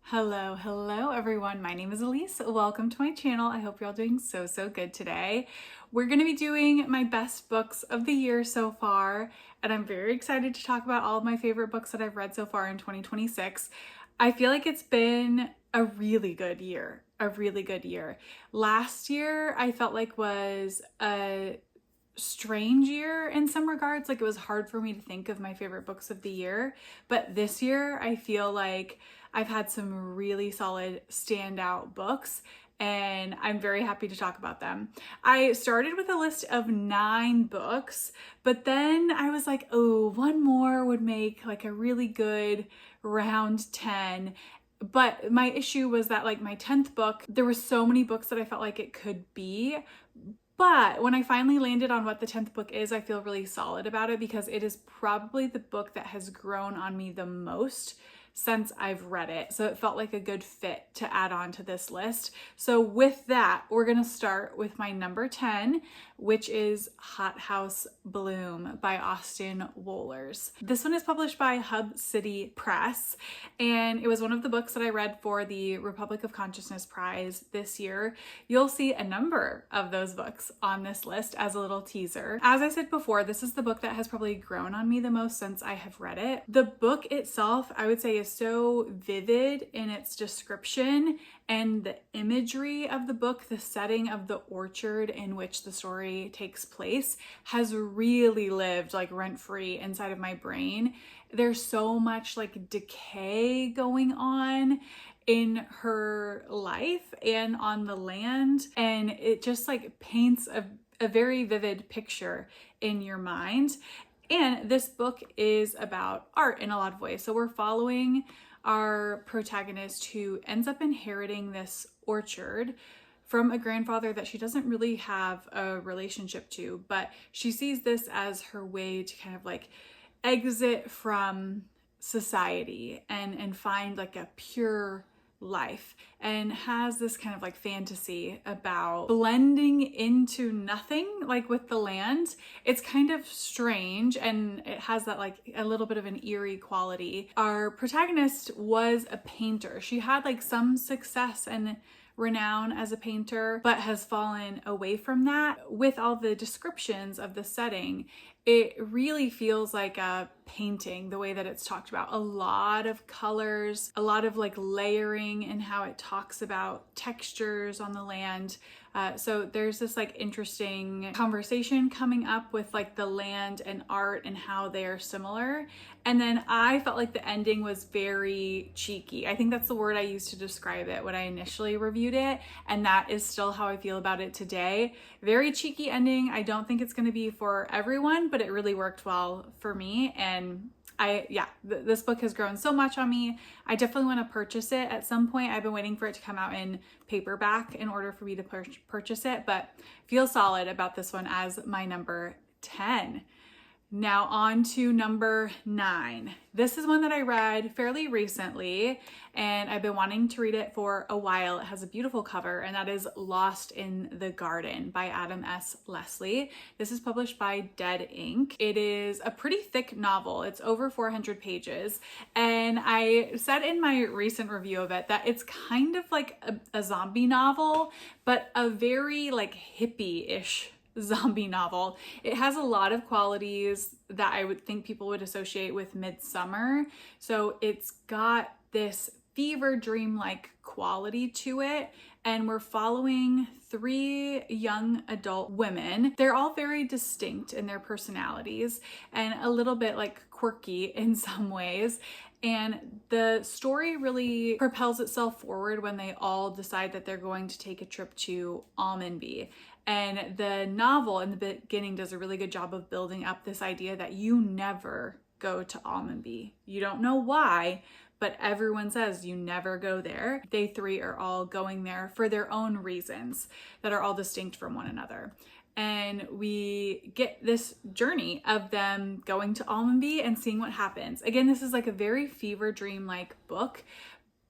Hello everyone. My name is Elise. Welcome to my channel. I hope you're all doing so good today. We're going to be doing my best books of the year so far, and I'm very excited to talk about all of my favorite books that I've read so far in 2026. I feel like it's been a really good year. Last year I felt like was a strange year in some regards. Like, it was hard for me to think of my favorite books of the year, but this year I feel like I've had some really solid standout books, and I'm very happy to talk about them. I started with a list of 9 books, but then I was like, oh, one more would make like a really good round 10. But my issue was that, like, my 10th book, there were so many books that I felt like it could be. But when I finally landed on what the 10th book is, I feel really solid about it because it is probably the book that has grown on me the most since I've read it. So it felt like a good fit to add on to this list. So with that, we're gonna start with my number 10, which is Hothouse Bloom by Austyn Wohlers. This one is published by Hub City Press, and it was one of the books that I read for the Republic of Consciousness Prize this year. You'll see a number of those books on this list as a little teaser. As I said before, this is the book that has probably grown on me the most since I have read it. The book itself, I would say, is so vivid in its description and the imagery of the book. The setting of the orchard in which the story takes place has really lived like rent-free inside of my brain. There's so much like decay going on in her life and on the land, and it just like paints a very vivid picture in your mind. And this book is about art in a lot of ways. So we're following our protagonist who ends up inheriting this orchard from a grandfather that she doesn't really have a relationship to, but she sees this as her way to kind of like exit from society and find like a pure life, and has this kind of like fantasy about blending into nothing, like with the land. It's kind of strange, and it has that like a little bit of an eerie quality. Our protagonist was a painter. She had like some success and renown as a painter, but has fallen away from that. With all the descriptions of the setting, it really feels like a painting, the way that it's talked about. A lot of colors, a lot of like layering in how it talks about textures on the land. So there's this like interesting conversation coming up with like the land and art and how they are similar. And then I felt like the ending was very cheeky. I think that's the word I used to describe it when I initially reviewed it, and that is still how I feel about it today. Very cheeky ending. I don't think it's going to be for everyone, but it really worked well for me. And this book has grown so much on me. I definitely want to purchase it at some point. I've been waiting for it to come out in paperback in order for me to purchase it, but feel solid about this one as my number 10. Now on to number 9. This is one that I read fairly recently, and I've been wanting to read it for a while. It has a beautiful cover, and that is Lost in the Garden by Adam S. Leslie. This is published by Dead Ink. It is a pretty thick novel. It's over 400 pages, and I said in my recent review of it that it's kind of like a zombie novel, but a very like hippie-ish zombie novel. It has a lot of qualities that I would think people would associate with Midsummer. So it's got this fever dream-like quality to it, and we're following 3 young adult women. They're all very distinct in their personalities and a little bit like quirky in some ways. And the story really propels itself forward when they all decide that they're going to take a trip to Almondby. And the novel in the beginning does a really good job of building up this idea that you never go to Almondby. You don't know why, but everyone says you never go there. They 3 are all going there for their own reasons that are all distinct from one another. And we get this journey of them going to Almondby and seeing what happens. Again, this is like a very fever dream-like book,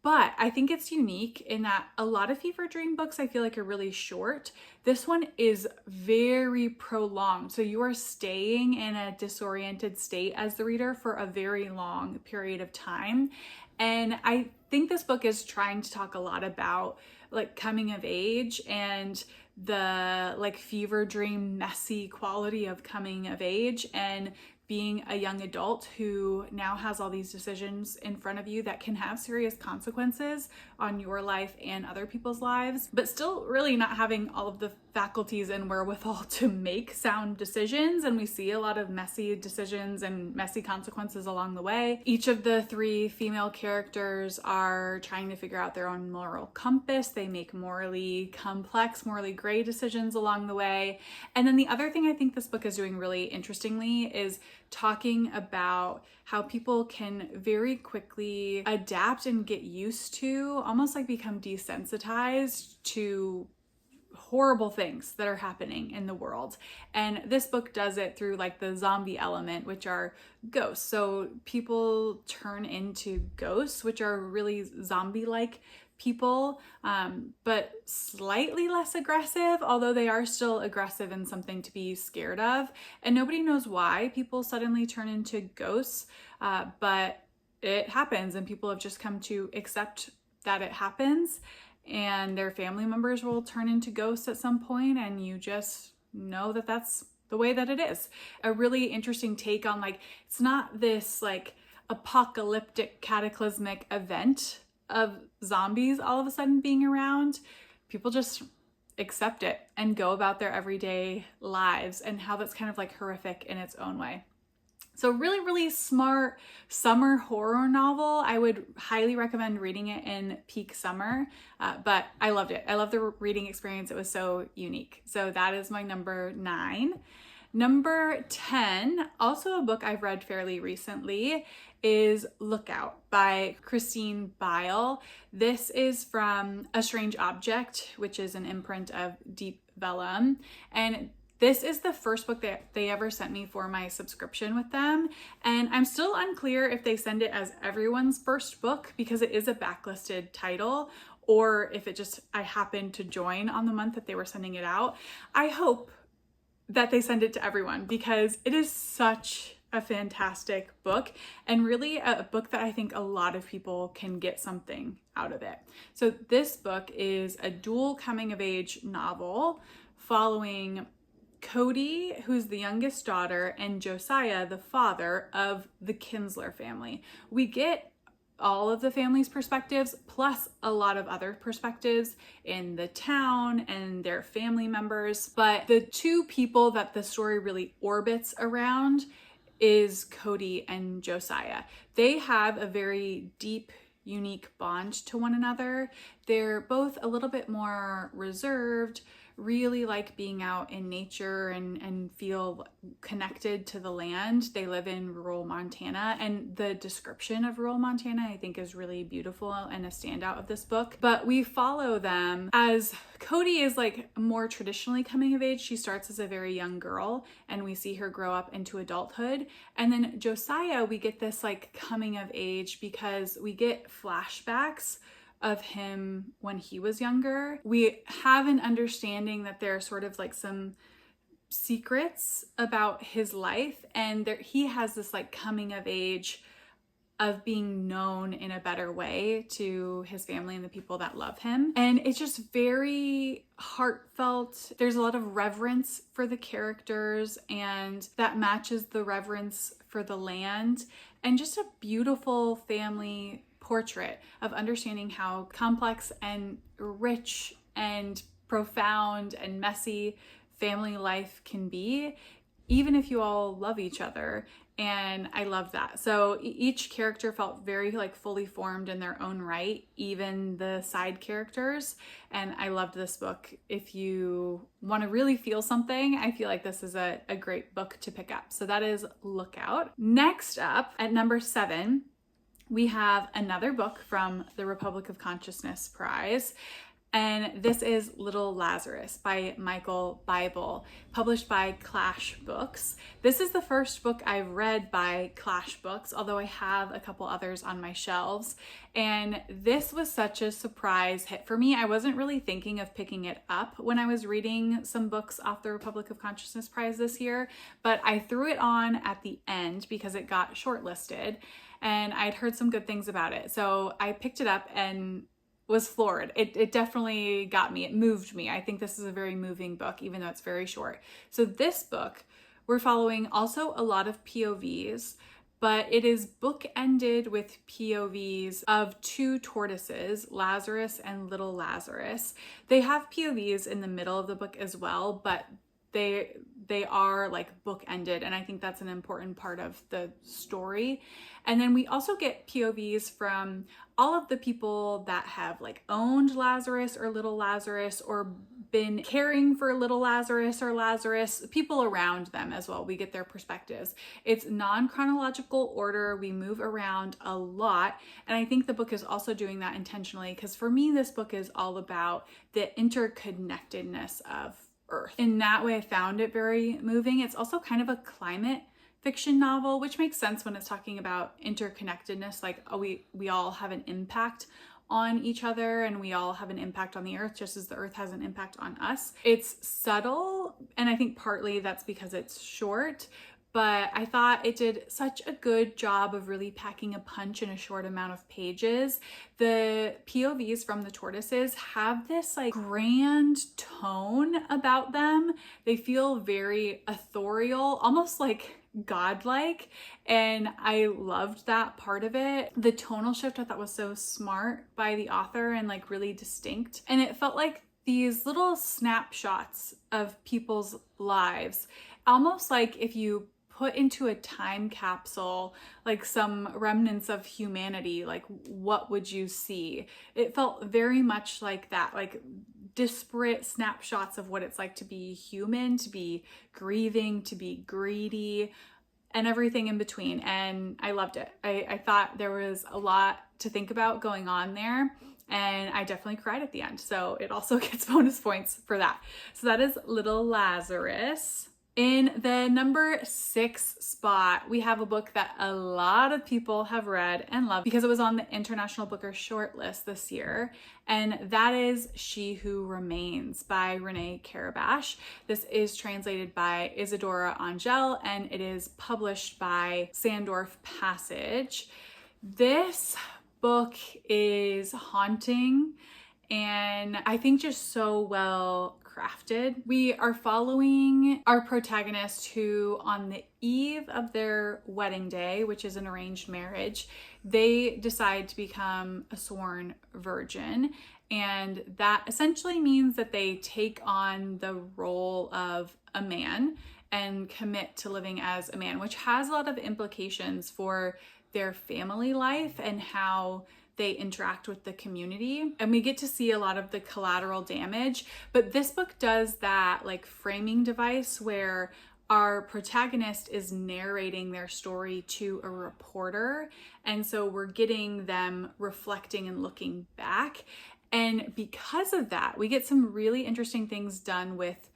but I think it's unique in that a lot of fever dream books I feel like are really short. This one is very prolonged. So you are staying in a disoriented state as the reader for a very long period of time. And I think this book is trying to talk a lot about like coming of age and the like fever dream messy quality of coming of age and being a young adult who now has all these decisions in front of you that can have serious consequences on your life and other people's lives, but still really not having all of the faculties and wherewithal to make sound decisions. And we see a lot of messy decisions and messy consequences along the way. Each of the three female characters are trying to figure out their own moral compass. They make morally complex, morally gray decisions along the way. And then the other thing I think this book is doing really interestingly is talking about how people can very quickly adapt and get used to, almost like become desensitized to horrible things that are happening in the world. And this book does it through like the zombie element, which are ghosts. So people turn into ghosts, which are really zombie-like people, but slightly less aggressive, although they are still aggressive and something to be scared of. And nobody knows why people suddenly turn into ghosts, but it happens, and people have just come to accept that it happens, and their family members will turn into ghosts at some point, and you just know that that's the way that it is. A really interesting take on like, it's not this like apocalyptic cataclysmic event of zombies all of a sudden being around. People just accept it and go about their everyday lives, and how that's kind of like horrific in its own way. So really, really smart summer horror novel. I would highly recommend reading it in peak summer, but I loved it. I loved the reading experience. It was so unique. So that is my number 9. Number 10, also a book I've read fairly recently, is Lookout by Christine Byl. This is from A Strange Object, which is an imprint of Deep Vellum. And this is the first book that they ever sent me for my subscription with them. And I'm still unclear if they send it as everyone's first book because it is a backlisted title, or if it just, I happened to join on the month that they were sending it out. I hope that they send it to everyone because it is such a fantastic book, and really a book that I think a lot of people can get something out of it. So this book is a dual coming of age novel following Cody, who's the youngest daughter, and Josiah, the father of the Kinsler family. We get all of the family's perspectives, plus a lot of other perspectives in the town and their family members. But the two people that the story really orbits around is Cody and Josiah. They have a very deep, unique bond to one another. They're both a little bit more reserved, really like being out in nature and feel connected to the land. They live in rural Montana, and the description of rural Montana I think is really beautiful and a standout of this book. But we follow them as Cody is like more traditionally coming of age. She starts as a very young girl and we see her grow up into adulthood. And then Josiah, we get this like coming of age because we get flashbacks of him when he was younger. We have an understanding that there are sort of like some secrets about his life, and he has this like coming of age of being known in a better way to his family and the people that love him. And it's just very heartfelt. There's a lot of reverence for the characters, and that matches the reverence for the land, and just a beautiful family portrait of understanding how complex and rich and profound and messy family life can be, even if you all love each other. And I love that. So each character felt very like fully formed in their own right, even the side characters. And I loved this book. If you want to really feel something, I feel like this is a great book to pick up. So that is Lookout. Next up at number 7, we have another book from the Republic of Consciousness Prize, and this is Little Lazarus by Michael Bible, published by Clash Books. This is the first book I've read by Clash Books, although I have a couple others on my shelves, and this was such a surprise hit for me. I wasn't really thinking of picking it up when I was reading some books off the Republic of Consciousness Prize this year, but I threw it on at the end because it got shortlisted. and I'd heard some good things about it. So I picked it up and was floored. It definitely got me. It moved me. I think this is a very moving book, even though it's very short. So this book, we're following also a lot of POVs, but it is bookended with POVs of two tortoises, Lazarus and little Lazarus. They have POVs in the middle of the book as well, but they are like bookended, and I think that's an important part of the story. And then we also get POVs from all of the people that have like owned Lazarus or little Lazarus, or been caring for little Lazarus or Lazarus, people around them as well. We get their perspectives. It's non-chronological order. We move around a lot. And I think the book is also doing that intentionally, because for me, this book is all about the interconnectedness of Earth. In that way, I found it very moving. It's also kind of a climate fiction novel, which makes sense when it's talking about interconnectedness. Like, oh, we all have an impact on each other, and we all have an impact on the Earth, just as the Earth has an impact on us. It's subtle, and I think partly that's because it's short, but I thought it did such a good job of really packing a punch in a short amount of pages. The POVs from the tortoises have this like grand tone about them. They feel very ethereal, almost like godlike, and I loved that part of it. The tonal shift I thought was so smart by the author and like really distinct, and it felt like these little snapshots of people's lives, almost like if you put into a time capsule like some remnants of humanity, like what would you see? It felt very much like that, like disparate snapshots of what it's like to be human, to be grieving, to be greedy, and everything in between. And I loved it. I thought there was a lot to think about going on there, and I definitely cried at the end. So it also gets bonus points for that. So that is Little Lazarus. In the number 6 spot, we have a book that a lot of people have read and loved because it was on the International Booker shortlist this year, and that is She Who Remains by Rene Karabash. This is translated by Izidora Anjet, and it is published by Sandorf Passage. This book is haunting, and I think just so well crafted. We are following our protagonist who, on the eve of their wedding day, which is an arranged marriage, they decide to become a sworn virgin. And that essentially means that they take on the role of a man and commit to living as a man, which has a lot of implications for their family life and how they interact with the community. And we get to see a lot of the collateral damage, but this book does that like framing device where our protagonist is narrating their story to a reporter, and so we're getting them reflecting and looking back. And because of that, we get some really interesting things done with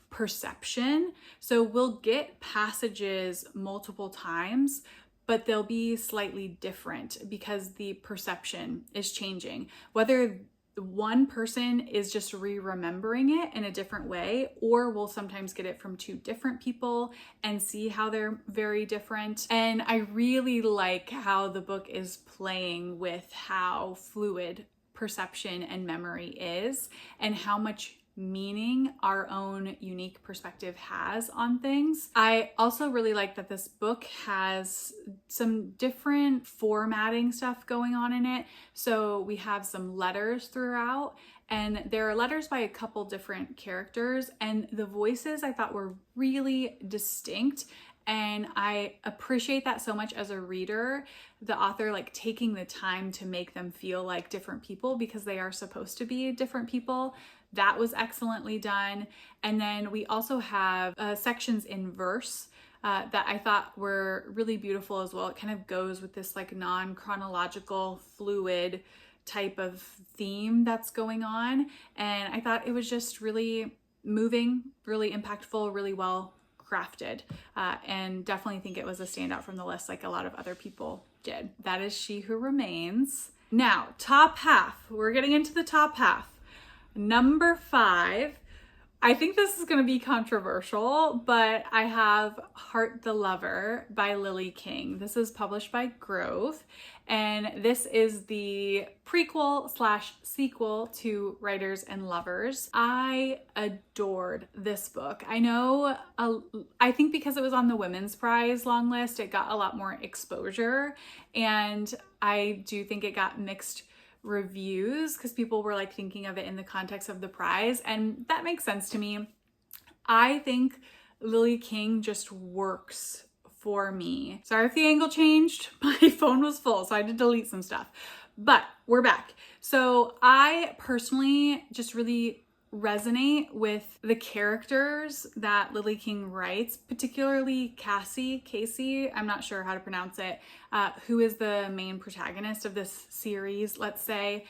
perception. So we'll get passages multiple times, but they'll be slightly different because the perception is changing. Whether one person is just re-remembering it in a different way, or we'll sometimes get it from two different people and see how they're very different. And I really like how the book is playing with how fluid perception and memory is, and how much meaning our own unique perspective has on things. I also really like that this book has some different formatting stuff going on in it. So we have some letters throughout, and there are letters by a couple different characters, and the voices I thought were really distinct. And I appreciate that so much as a reader, the author like taking the time to make them feel like different people because they are supposed to be different people. That was excellently done. And then we also have sections in verse that I thought were really beautiful as well. It kind of goes with this like non-chronological, fluid type of theme that's going on. And I thought it was just really moving, really impactful, really well crafted, and definitely think it was a standout from the list like a lot of other people did. That is She Who Remains. Now, top half. We're getting into the top half. Number 5, I think this is going to be controversial, but I have Heart the Lover by Lily King. This is published by Grove, and this is the prequel slash sequel to Writers and Lovers. I adored this book. I think because it was on the Women's Prize long list, it got a lot more exposure, and I do think it got mixed reviews because people were like thinking of it in the context of the prize, and that makes sense to me. I think Lily King just works for me. Sorry if the angle changed. My phone was full, so I had to delete some stuff. But we're back. So I personally just really resonate with the characters that Lily King writes, particularly Casey, I'm not sure how to pronounce it, who is the main protagonist of this series, let's say.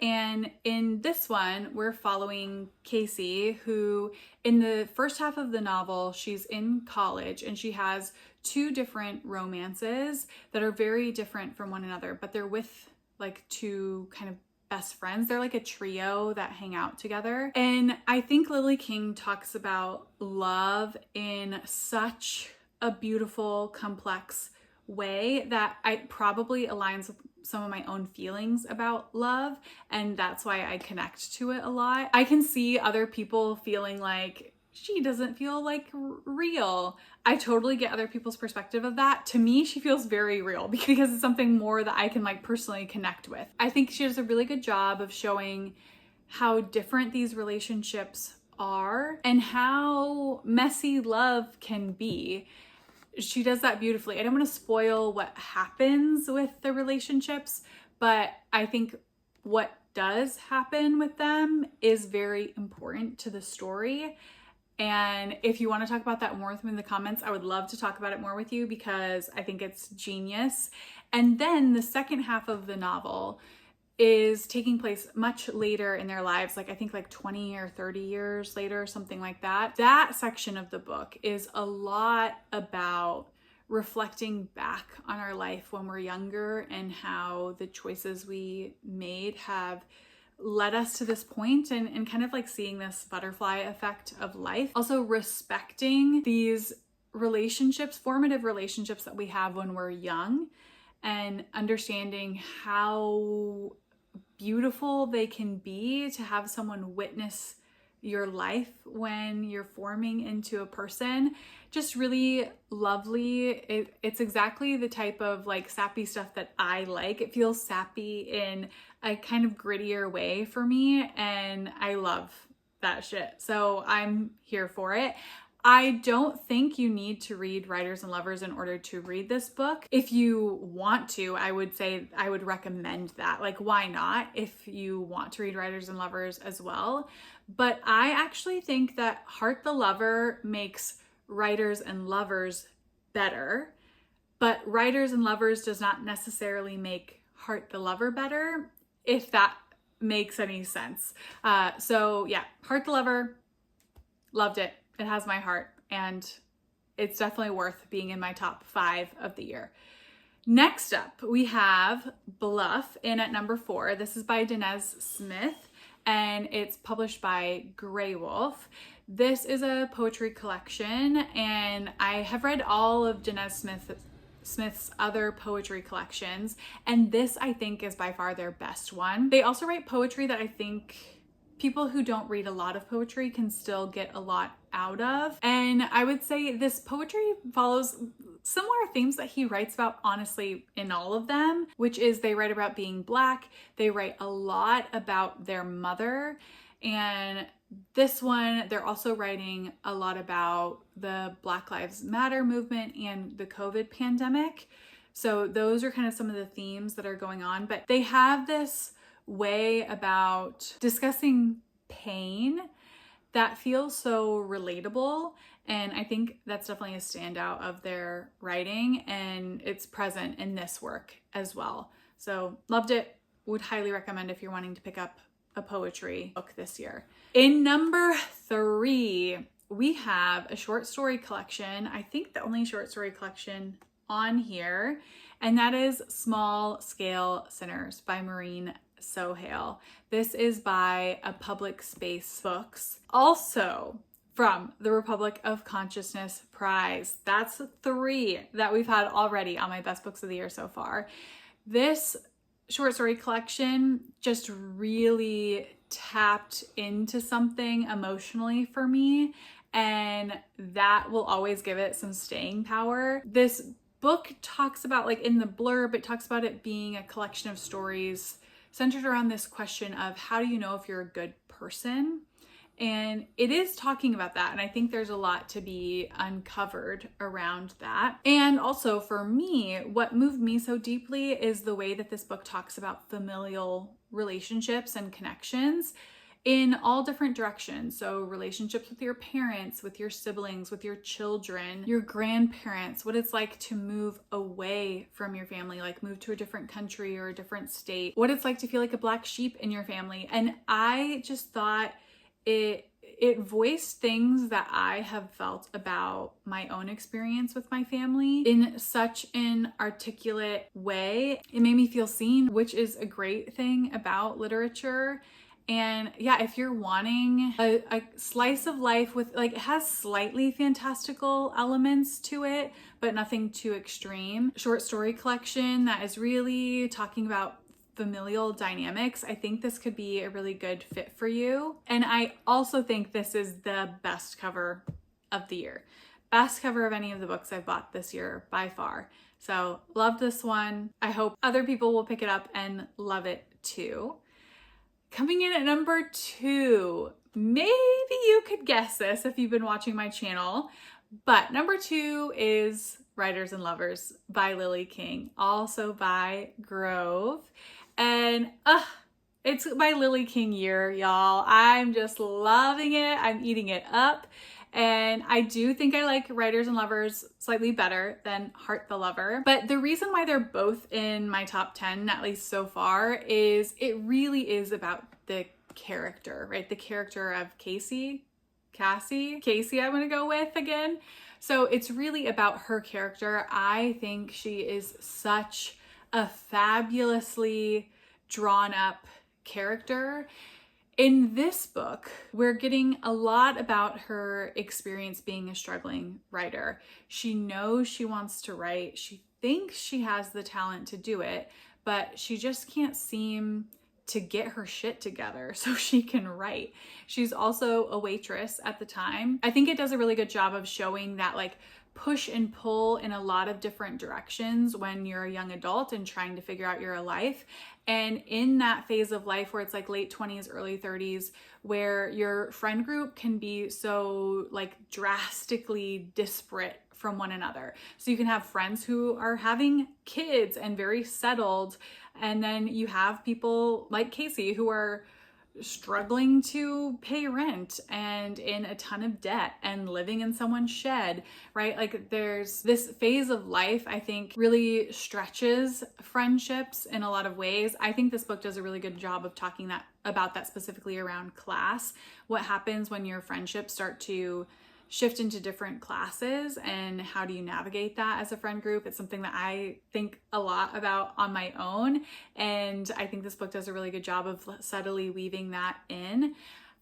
And in this one, we're following Casey, who in the first half of the novel, she's in college and she has two different romances that are very different from one another, but they're with like two kind of best friends. They're like a trio that hang out together. And I think Lily King talks about love in such a beautiful, complex way that I probably aligns with some of my own feelings about love. And that's why I connect to it a lot. I can see other people feeling like she doesn't feel like real. I totally get other people's perspective of that. To me, she feels very real because it's something more that I can like personally connect with. I think she does a really good job of showing how different these relationships are and how messy love can be. She does that beautifully. I don't want to spoil what happens with the relationships, but I think what does happen with them is very important to the story. And if you want to talk about that more with me in the comments, I would love to talk about it more with you because I think it's genius. And then the second half of the novel is taking place much later in their lives, like I think like 20 or 30 years later, something like that. That section of the book is a lot about reflecting back on our life when we're younger and how the choices we made have led us to this point, and kind of like seeing this butterfly effect of life. Also respecting these relationships, formative relationships that we have when we're young, and understanding how beautiful they can be to have someone witness your life when you're forming into a person. Just really lovely. It's exactly the type of like sappy stuff that I like. It feels sappy in a kind of grittier way for me, and I love that shit. So I'm here for it. I don't think you need to read Writers and Lovers in order to read this book. If you want to, I would say I would recommend that. Like, why not if you want to read Writers and Lovers as well? But I actually think that Heart the Lover makes Writers and Lovers better, but Writers and Lovers does not necessarily make Heart the Lover better, if that makes any sense. So yeah, Heart the Lover, loved it. It has my heart, and it's definitely worth being in my top 5 of the year. Next up, we have Bluff in at number 4. This is by Danez Smith, and it's published by Grey Wolf. This is a poetry collection, and I have read all of Danez Smith's other poetry collections, and this I think is by far their best one. They also write poetry that I think people who don't read a lot of poetry can still get a lot out of. And I would say this poetry follows similar themes that he writes about, honestly, in all of them, which is they write about being Black. They write a lot about their mother. And this one, they're also writing a lot about the Black Lives Matter movement and the COVID pandemic. So those are kind of some of the themes that are going on. But they have this way about discussing pain that feels so relatable, and I think that's definitely a standout of their writing, and it's present in this work as well. So loved it. Would highly recommend if you're wanting to pick up a poetry book this year. In number 3, we have a short story collection. I think the only short story collection on here, and that is Small Scale Sinners by Mahreen. Sohail. This is by A Public Space Books. Also from the Republic of Consciousness Prize. That's 3 that we've had already on my best books of the year so far. This short story collection just really tapped into something emotionally for me, and that will always give it some staying power. This book talks about, like in the blurb, it talks about it being a collection of stories centered around this question of how do you know if you're a good person? And it is talking about that. And I think there's a lot to be uncovered around that. And also for me, what moved me so deeply is the way that this book talks about familial relationships and connections in all different directions. So relationships with your parents, with your siblings, with your children, your grandparents, what it's like to move away from your family, like move to a different country or a different state, what it's like to feel like a black sheep in your family. And I just thought it voiced things that I have felt about my own experience with my family in such an articulate way. It made me feel seen, which is a great thing about literature. And yeah, if you're wanting a slice of life with, like, it has slightly fantastical elements to it, but nothing too extreme, short story collection that is really talking about familial dynamics, I think this could be a really good fit for you. And I also think this is the best cover of the year. Best cover of any of the books I've bought this year by far. So love this one. I hope other people will pick it up and love it too. Coming in at number 2, maybe you could guess this if you've been watching my channel, but number 2 is Writers and Lovers by Lily King, also by Grove. And it's my Lily King year, y'all. I'm just loving it. I'm eating it up. And I do think I like Writers and Lovers slightly better than Heart the Lover. But the reason why they're both in my top 10, at least so far, is it really is about the character, right? The character of Cassie, I'm gonna go with again. So it's really about her character. I think she is such a fabulously drawn up character. In this book, we're getting a lot about her experience being a struggling writer. She knows she wants to write. She thinks she has the talent to do it, but she just can't seem to get her shit together so she can write. She's also a waitress at the time. I think it does a really good job of showing that, like, push and pull in a lot of different directions when you're a young adult and trying to figure out your life. And in that phase of life where it's like late 20s, early 30s, where your friend group can be so like drastically disparate from one another. So you can have friends who are having kids and very settled, and then you have people like Casey who are struggling to pay rent and in a ton of debt and living in someone's shed, right? Like there's this phase of life I think really stretches friendships in a lot of ways. I think this book does a really good job of talking about that specifically around class. What happens when your friendships start to shift into different classes and how do you navigate that as a friend group? It's something that I think a lot about on my own, and I think this book does a really good job of subtly weaving that in.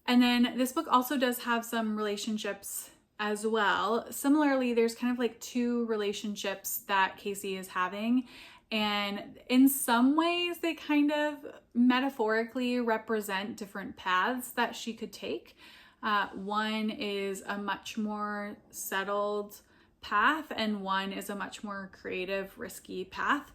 And then this book also does have some relationships as well. Similarly, there's kind of like 2 relationships that Casey is having, and in some ways they kind of metaphorically represent different paths that she could take. One is a much more settled path and one is a much more creative, risky path.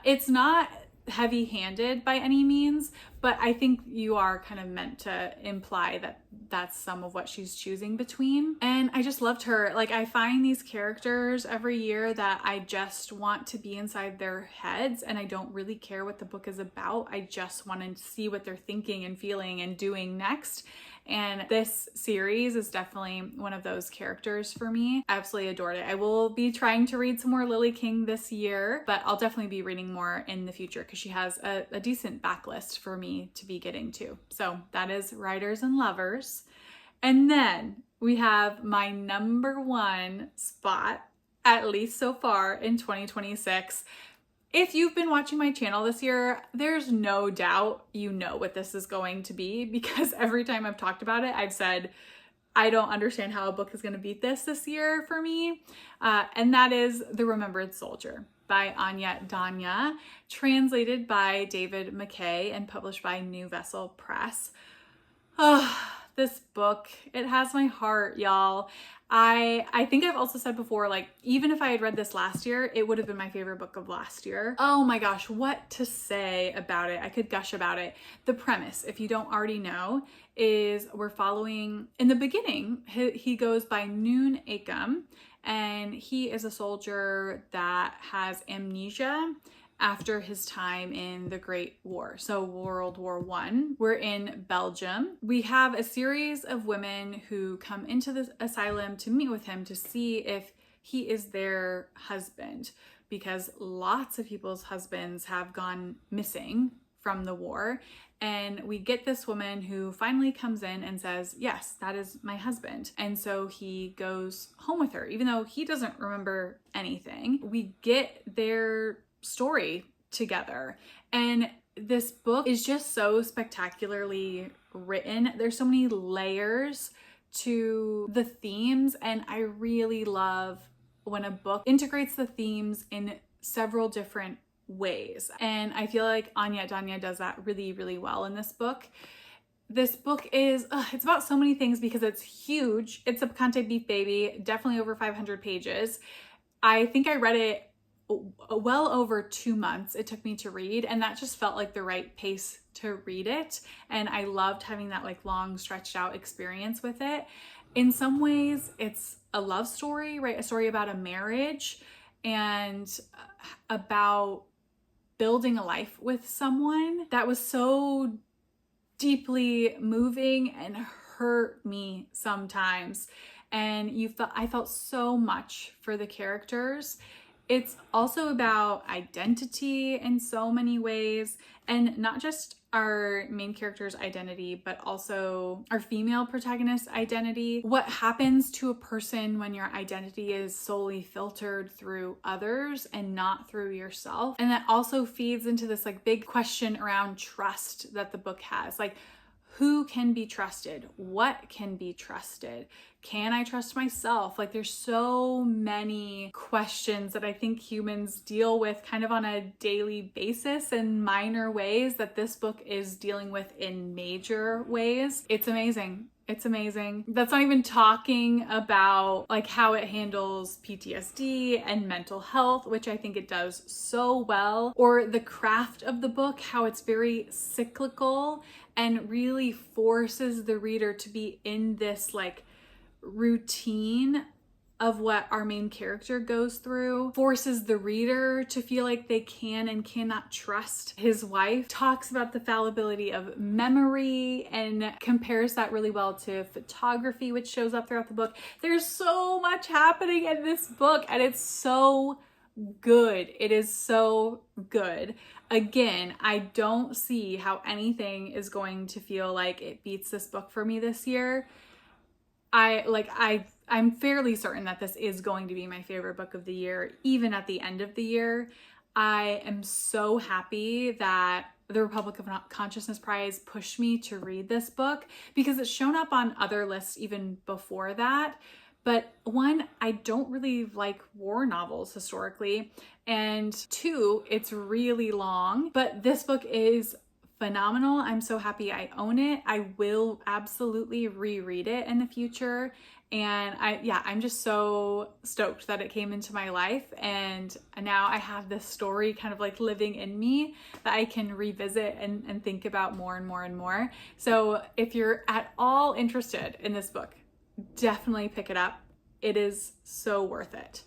It's not heavy-handed by any means, but I think you are kind of meant to imply that that's some of what she's choosing between. And I just loved her. Like, I find these characters every year that I just want to be inside their heads, and I don't really care what the book is about. I just want to see what they're thinking and feeling and doing next. And this series is definitely one of those characters for me. I absolutely adored it. I will be trying to read some more Lily King this year, but I'll definitely be reading more in the future because she has a decent backlist for me to be getting to. So that is Writers and Lovers. And then we have my number 1 spot, at least so far in 2026. If you've been watching my channel this year, there's no doubt you know what this is going to be, because every time I've talked about it, I've said, I don't understand how a book is going to beat this year for me. And that is The Remembered Soldier by Anjet, Daanje, translated by David McKay and published by New Vessel Press. Oh, this book, it has my heart, y'all. I think I've also said before, like, even if I had read this last year, it would have been my favorite book of last year. Oh my gosh, what to say about it? I could gush about it. The premise, if you don't already know, is we're following, in the beginning, he goes by Noon Akam, and he is a soldier that has amnesia after his time in the Great War, so World War I. We're in Belgium. We have a series of women who come into this asylum to meet with him to see if he is their husband, because lots of people's husbands have gone missing from the war. And we get this woman who finally comes in and says, yes, that is my husband. And so he goes home with her, even though he doesn't remember anything. We get their story together, and this book is just so spectacularly written. There's so many layers to the themes, and I really love when a book integrates the themes in several different ways, and I feel like Anjet, Daanje does that really, really well in this book. This book is, it's about so many things because it's huge. It's a Conte Beef baby, definitely over 500 pages. I think I read it well over 2 months it took me to read, and that just felt like the right pace to read it. And I loved having that like long stretched out experience with it. In some ways it's a love story, right? A story about a marriage and about building a life with someone that was so deeply moving and hurt me sometimes. And I felt so much for the characters. It's also about identity in so many ways, and not just our main character's identity, but also our female protagonist's identity. What happens to a person when your identity is solely filtered through others and not through yourself. And that also feeds into this like big question around trust that the book has. Like, who can be trusted? What can be trusted? Can I trust myself? Like, there's so many questions that I think humans deal with kind of on a daily basis in minor ways that this book is dealing with in major ways. It's amazing. It's amazing. That's not even talking about like how it handles PTSD and mental health, which I think it does so well, or the craft of the book, how it's very cyclical and really forces the reader to be in this like routine of what our main character goes through, forces the reader to feel like they can and cannot trust his wife, talks about the fallibility of memory and compares that really well to photography, which shows up throughout the book. There's so much happening in this book, and it's so good. It is so good. Again, I don't see how anything is going to feel like it beats this book for me this year. I'm fairly certain that this is going to be my favorite book of the year, even at the end of the year. I am so happy that the Republic of Consciousness Prize pushed me to read this book, because it's shown up on other lists even before that. But one, I don't really like war novels historically, and two, it's really long, but this book is phenomenal. I'm so happy I own it. I will absolutely reread it in the future. And I'm just so stoked that it came into my life, and now I have this story kind of like living in me that I can revisit and think about more and more and more. So if you're at all interested in this book, definitely pick it up. It is so worth it.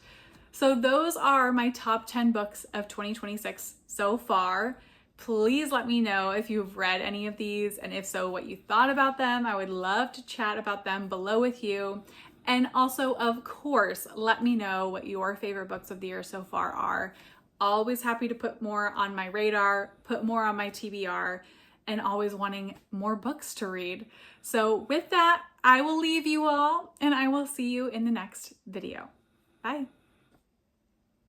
So those are my top 10 books of 2026 so far. Please let me know if you've read any of these, and if so, what you thought about them. I would love to chat about them below with you. And also, of course, let me know what your favorite books of the year so far are. Always happy to put more on my radar, put more on my TBR, and always wanting more books to read. So with that, I will leave you all, and I will see you in the next video. Bye.